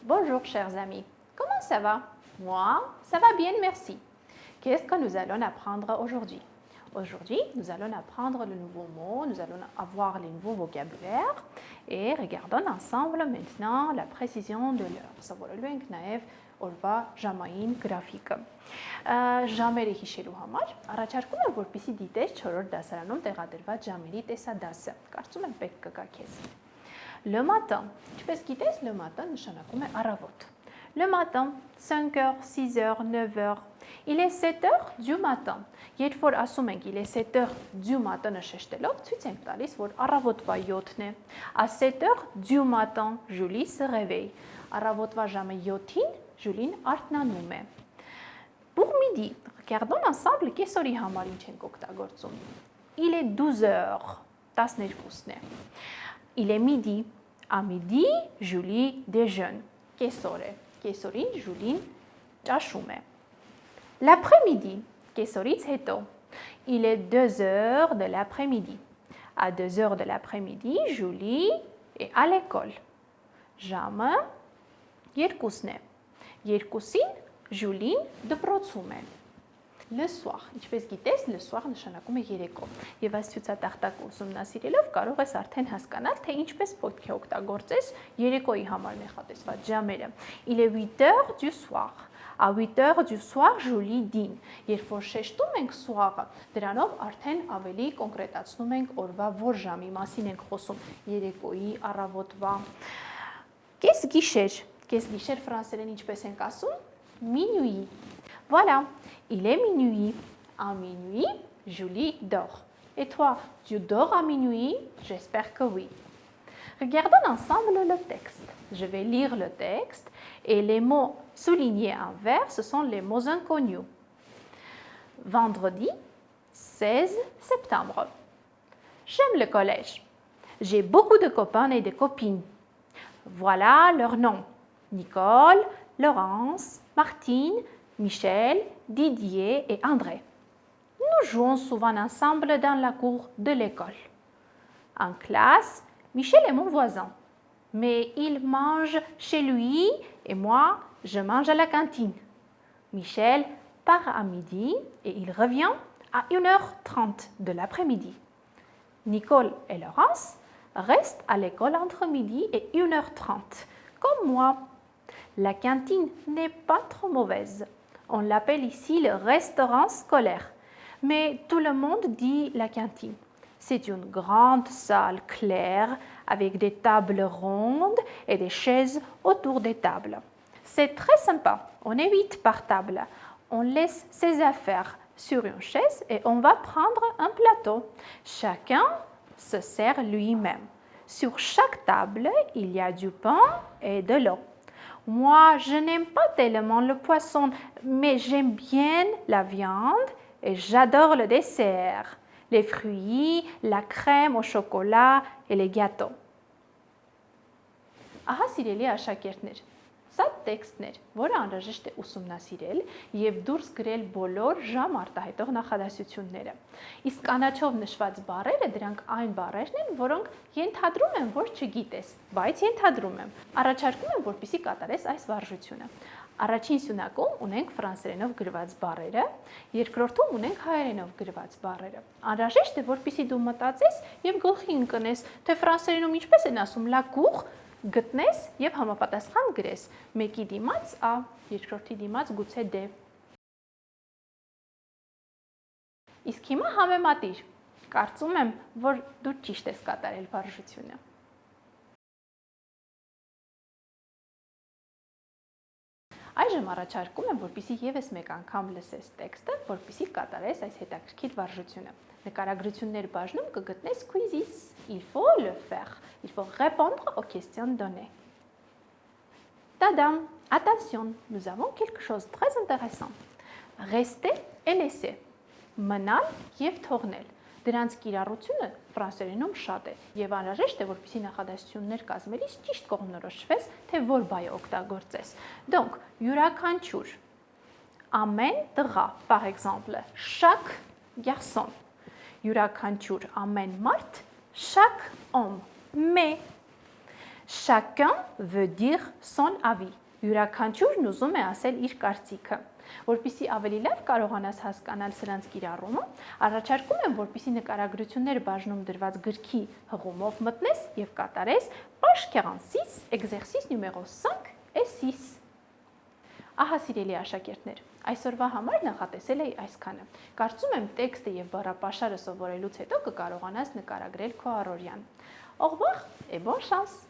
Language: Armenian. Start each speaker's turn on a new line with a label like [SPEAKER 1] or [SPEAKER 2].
[SPEAKER 1] Bonjour chers amis, comment ça va? Moi, ça va bien, merci. Qu'est-ce que nous allons apprendre aujourd'hui? Aujourd'hui, nous allons apprendre le nouveau mot, nous allons avoir les nouveaux vocabulaires et regardons ensemble maintenant la précision de l'heure. Սովորելու նաև օրվա ժամային գրաֆիկը։ Ժամերը հիշելու համար առաջարկում եմ, որպեսզի դիտես 4-րդ դասարանում տեղադրված ժամերի տեսադասը։ Կարծում եմ պետք կգա քեզ։ Le matin, ինչպես գիտես, le matin նշանակում է առավոտ։ Le matin, 5h, 6h, 9h, il est 7h du matin։ Երբ որ ասում ենք il est 7h du matin-ը շեշտելով, ցույց ենք տալիս, որ առավոտվա 7-ն է։ À 7h du matin, Julie se réveille։ Առավոտվա ժամը 7-ին Julie-ն արթնանում է։ Pour midi, regardons ensemble կեսօրի համար ինչ ենք օգտագործում։ Il est 12h, 12-ն է։ Il est midi, à midi, Julie déjeune։ Կեսօր է։ Կեսօրին Julie-ն ճաշում է։ L'après-midi, կեսօրից հետո, il est 2h de l'après-midi. À 2h de l'après-midi, Julie est à l'école. Ժամը 2-ն է։ 2-ին Julie-ն դպրոցում է։ Le soir, ինչպես գիտես, le soir նշանակում է երեկո։ Եվ այս ցուցատախտակը ուսումնասիրելով կարող ես արդեն հասկանալ, թե ինչպես պետք է օգտագործես երեկոյի համար նախատեսված ժամերը։ Il est 8h du soir. À 8h du soir, Julie dîne. Երբ որ շեշտում ենք soir-ը, դրանով արդեն ավելի կոնկրետացնում ենք օրվա որ ժամի մասին ենք խոսում՝ երեկոյի, առավոտվա։ Կեսգիշեր ֆրանսերեն ինչպես ենք ասում? Minuit. Voilà, il est minuit. À minuit, Julie dort. Et toi, tu dors à minuit? J'espère que oui. Regardons ensemble le texte. Je vais lire le texte et les mots soulignés en vert, ce sont les mots inconnus. Vendredi 16 septembre. J'aime le collège. J'ai beaucoup de copains et de copines. Voilà leurs noms. Nicole, Laurence, Martine, Michel, Didier et André. Nous jouons souvent ensemble dans la cour de l'école. En classe, Michel est mon voisin, mais il mange chez lui et moi, je mange à la cantine. Michel part à midi et il revient à 1h30 de l'après-midi. Nicole et Laurence restent à l'école entre midi et 1h30, comme moi. La cantine n'est pas trop mauvaise. On l'appelle ici le restaurant scolaire, mais tout le monde dit la cantine. C'est une grande salle claire avec des tables rondes et des chaises autour des tables. C'est très sympa. On est 8 par table. On laisse ses affaires sur une chaise et on va prendre un plateau. Chacun se sert lui-même. Sur chaque table, il y a du pain et de l'eau. Moi, je n'aime pas tellement le poisson, mais j'aime bien la viande et j'adore le dessert. Les fruits, la crème au chocolat et les gâteaux. Ահա սիրելի աշակերտներ, սա տեքստն էր, որը անհրաժեշտ է ուսումնասիրել եւ դուրս գրել բոլոր ժամ արտահայտող նախադասությունները։ Իսկ կանաչով նշված բառերը դրանք այն բառերն են, որոնք ենթադրում են, որ չգիտես, բայց ենթադրում եմ։ Առաջարկում եմ, որպեսզի կատարես այս վարժությունը։ Առաջին սյունակում ունենք ֆրանսերենով գրված բառերը, երկրորդում ունենք հայերենով գրված բառերը։ Անհրաժեշտ է, որպեսզի դու մտածես եւ գլխի ընկնես, թե ֆրանսերենում ինչպես են ասում la cour, գտնես եւ համապատասխան գրես։ Մեկի դիմաց A, երկրորդի դիմաց գուցե D։ Իսկ հիմա համեմատիր։ Կարծում եմ, որ դու ճիշտ ես կատարել վարժությունը։ Այժմ առաջարկում եմ, որպեսզի եւս մեկ անգամ լսես տեքստը, որպեսզի կատարես այս հետաքրքիր վարժությունը։ Նկարագրություններ բաժնում կգտնես quizzes. Il faut le faire. Il faut répondre aux questions données. Tadam! Attention, nous avons quelque chose de très intéressant. Rester et laisser. Մնալ եւ թողնել. Դրանց կիրառությունը ֆրանսերենում շատ է եւ անհրաժեշտ է, որպեսզի նախադասություններ կազմելիս ճիշտ կողմնորոշվես, թե որ բայ օգտագործես։ Donc, յուրաքանչյուր ամեն տղա, par exemple, chaque garçon. Յուրաքանչյուր ամեն մարդ, chaque homme. Mais Chacun veut dire son avis. Յուրաքանչյուրն ուզում է ասել իր կարծիքը։ Որպեսզի ավելի լավ կարողանաս հասկանալ սրանց կիրառումը, առաջարկում եմ, որպեսզի նկարագրություններ բաժնում դրված գրքի հղումով մտնես եւ կատարես Page 46, exercice numéro 5 et 6։ Ահա սիրելի աշակերտներ, այսօրվա համար նախատեսել էի այսքանը։ Կարծում եմ տեքստը եւ բառապաշարը սովորելուց հետո կկարողանաս նկարագրել քո առօրյան։ Au revoir et bonne chance։